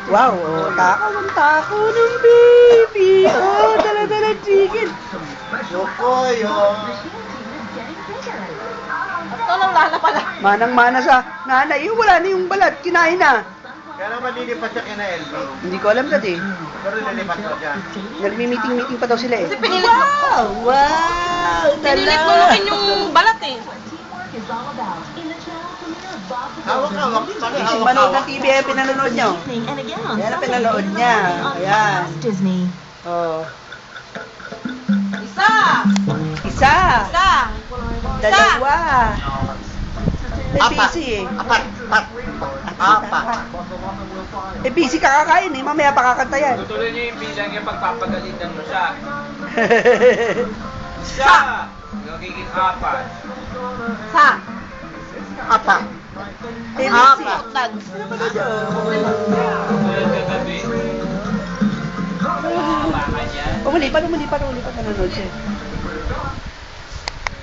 Wow, oh, takaw ang takaw ng baby. Oh, dala-dala chicken. Yokoyo. Tolong lala pala. Manang-mana sa nanay. Wala na yung balat. Kinain na. Kaya naman lilipat siya kina LB. Hindi ko alam dati. Pero lilipat mo siya. Nagmi-meeting-meeting pa daw sila eh. Kasi pinilit Wow! Wow! Pinilit Dala! lulukin yung balat eh. Hawak-hawak. Ising manood ng TV eh, pinanonood nyo. Yan ang pinanood niya. Ayan. Disney. Oh. Isa! Isa! Isa! Dalawa! Eh, Apat. busy eh. Apat. Apat. Eh, busy kakakain eh. Mamaya pa kakanta yan. Tutuloy niyo yung bilang yung pagpapagalitan mo siya. Siya! Nagiging apat. Sa! Apat. Eh, busy. Apat. Ano siya? Tulad kagabi. Baka yan. Umulipat nanonood siya.